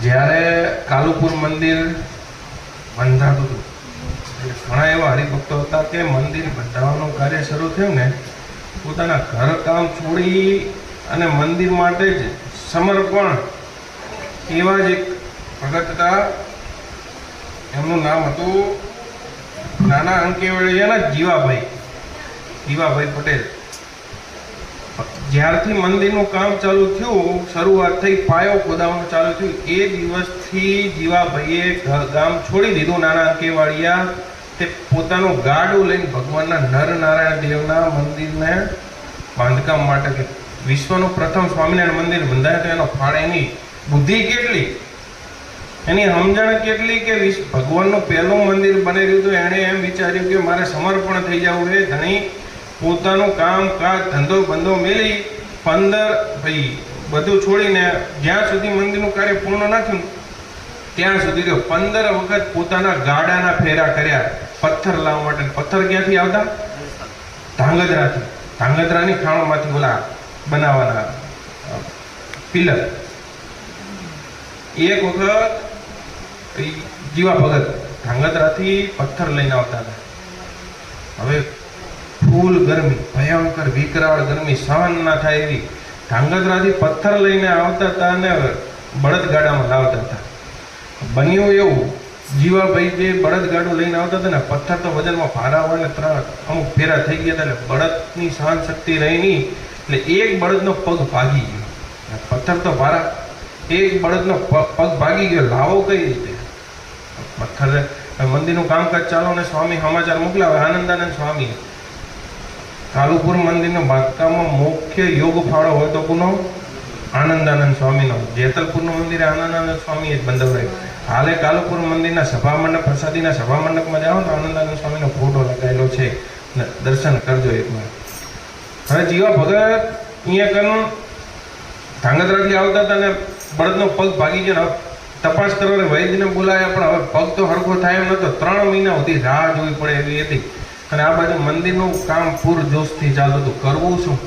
જ્યારે કાલુપુર મંદિર બંધાતું હતું ઘણા એવા હરિભક્તો હતા કે મંદિર બંધાવવાનું કાર્ય શરૂ થયું ને પોતાના ઘર કામ છોડી અને મંદિર માટે જ સમર્પણ એવા જ એક ભગત હતા. એમનું નામ હતું નાના અંકેવાડિયાના જીવાભાઈ પટેલ. જ્યારથી મંદિરનું કામ ચાલુ થયું, શરૂઆત થઈ, પાયો ખોદાવાનું ચાલુ થયું, એ દિવસથી જીવાભાઈએ ગામ છોડી દીધું નાના અંકેવાડિયા. તે પોતાનું ગાડું લઈને ભગવાનના નરનારાયણ દેવના મંદિરને બાંધકામ માટે કે વિશ્વનું પ્રથમ સ્વામિનારાયણ મંદિર બંધાય તો એનો ફાળો, એની બુદ્ધિ કેટલી, એની સમજણ કેટલી કે ભગવાનનું પહેલું મંદિર બની રહ્યું હતું. એણે એમ વિચાર્યું કે મારે સમર્પણ થઈ જવું છે. ધણી પોતાનું કામ કાજ ધંધો બંધો મેલી 15 બધું છોડીને જ્યાં સુધી મંદિરનું કાર્ય પૂર્ણ ન થયું ત્યાં સુધી 15 વખત પોતાના ગાડાના ફેરા કર્યા પથ્થર લાવવા માટે. પથ્થર ક્યાંથી આવતા? ધાંગધ્રાથી. ધાંગધ્રાની ખાણોમાંથી ઓલા બનાવવાના પિલર. એક વખત જીવા ભગત ધાંગધ્રાથી પથ્થર લઈને આવતા હતા. હવે ફૂલ ગરમી, ભયંકર વિકરાળ ગરમી સહન ના થાય એવી ધાંગધ્રાથી પથ્થર લઈને આવતા હતા અને બળદગાડામાં લાવતા હતા. બન્યું એવું, જીવાભાઈ જે બળદગાડું લઈને આવતા હતા ને, પથ્થર તો વજનમાં ભારા હોય ને, અમુક ફેરા થઈ ગયા હતા એટલે બળદની સહન શક્તિ રહી નહીં, એટલે એક બળદનો પગ ભાગી ગયો. પથ્થર તો ભારા, એક બળદનો પગ ભાગી ગયો. લાવો કઈ રીતે? પથ્થર મંદિરનું કામકાજ ચાલો અને સ્વામી સમાચાર મોકલાવે. આનંદાનંદ સ્વામી કાલુપુર મંદિરનો બાંધકામમાં મુખ્ય યોગ ફાળો હોય તો કોનો? આનંદાનંદ સ્વામીનો. જેતલપુરનું મંદિર આનંદાનંદ સ્વામી જ બંધાવડાય. હાલે કાલુપુર મંદિરના સભા મંડપ, પ્રસાદીના સભા મંડપમાં જાઓ તો આનંદાનંદ સ્વામીનો ફોટો લગાવેલો છે, દર્શન કરજો એકવાર. હવે જીવા ભગત અહીંયા કન ધાંગધ્રાથી આવતા હતા ને બળદનો પગ ભાગી ગયો. તપાસ કરવા વૈદ્યને બોલાયા, પણ હવે પગ તો હરખો થાય એમ નતો. 3 મહિના સુધી રાહ જોવી પડે એવી હતી. અને આ બાજુ મંદિરનું કામ પૂરજોશથી ચાલતું હતું. કરવું શું?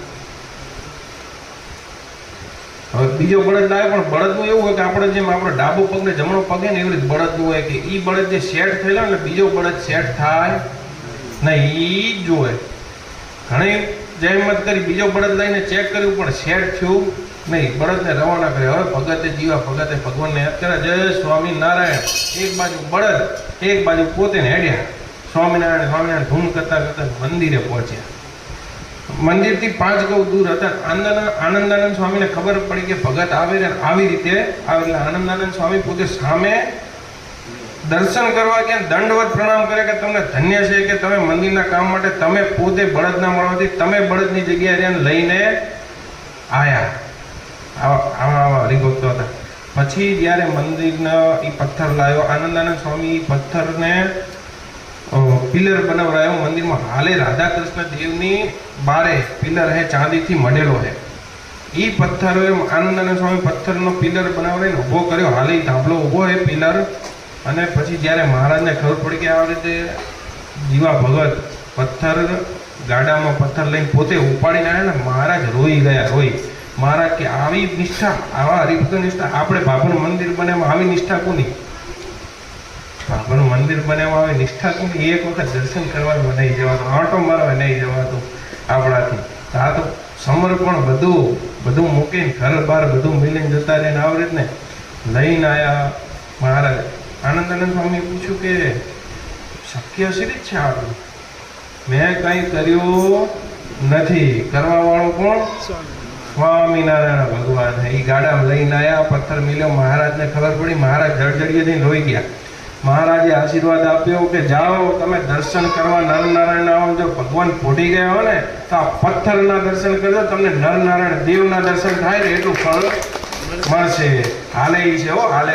હવે બીજો બળદ લાવે, પણ બળદનું એવું હોય કે આપણે જેમ આપણે ડાબો પગ ને જમણો પગ ને એવી રીતે બળદનું હોય કે એ બળદ જે સેટ થયેલા ને બીજો બળદ સેટ થાય નહીં, એ જ જોવે. ઘણી જહેમત કરી, બીજો બળદ લઈને ચેક કર્યું પણ સેટ થયું નહીં. બળદને રવાના કર્યા. હવે ભગતે જીવા ભગતે ભગવાનને યાદ કર્યા, જય સ્વામિનારાયણ. એક બાજુ બળદ, એક બાજુ પોતે હેડ્યા. સ્વામિનારાયણ સ્વામિનારાયણ ધૂન કરતા કરતા મંદિરે પહોંચ્યા. મંદિરથી 5 ગૌ દૂર હતા. આનંદાનંદ સ્વામીને ખબર પડી કે ભગત આવે ને આવી રીતે આવે. એટલે આનંદાનંદ સ્વામી પોતે સામે દર્શન કરવા ગયા, દંડવત પ્રણામ કરે કે તમને ધન્ય છે કે તમે મંદિરના કામ માટે તમે પોતે બળદના મળવાથી તમે બળદની જગ્યાએ લઈને આવ્યા. આવા હરિભક્તો હતા. પછી જ્યારે મંદિરના એ પથ્થર લાવ્યો આનંદાનંદ સ્વામી, પથ્થરને પિલર બનાવરાયો મંદિરમાં. હાલે રાધા કૃષ્ણ દેવની બારે પિલર હે, ચાંદીથી મઢેલો હે. એ પથ્થર આનંદાનંદ સ્વામી પથ્થરનો પિલર બનાવરાઈને ઊભો કર્યો. હાલે ધાબળો ઊભો હે પિલર. અને પછી જ્યારે મહારાજને ખબર પડી કે આ રીતે જીવા ભગત પથ્થર ગાડામાં પથ્થર લઈને પોતે ઉપાડીને આવ્યા ને, મહારાજ રોઈ ગયા. મહારાજ કે આવી નિષ્ઠા, આવા હરિભક્ત નિષ્ઠા આપણે ભાભણ મંદિર બનેમાં આવી નિષ્ઠા કોની? ભાભણ મંદિર બનેમાં આવે નિષ્ઠા કોની? એક વખત દર્શન કરવાનું નહીં જવાતું, આંટો મારવા નહીં જવાતું આપણાથી. આ તો સમર્પણ બધું મૂકીને ઘર બહાર બધું મિલીને જતા રહીને આવી રીતને લઈને આવ્યા મહારાજ. આનંદાનંદ સ્વામીએ પૂછ્યું કે શક્ય છે છે આપણું? મેં કંઈ કર્યું નથી. કરવા વાળો કોણ? સ્વામિનારાયણ ભગવાન. એ ગાડામાં લઈને આવ્યા, પથ્થર મિલ્યો. મહારાજને ખબર પડી. મહારાજ જળજળીએ થઈને રોઈ ગયા. મહારાજે આશીર્વાદ આપ્યો કે જાઓ તમે દર્શન કરવા નરનારાયણ આવો. જો ભગવાન ફૂટી ગયા હોય ને તો આ પથ્થરના દર્શન કરજો, તમને નરનારાયણ દેવના દર્શન થાય ને એટલું ફળ મળશે. હાલે છે હો, હાલે.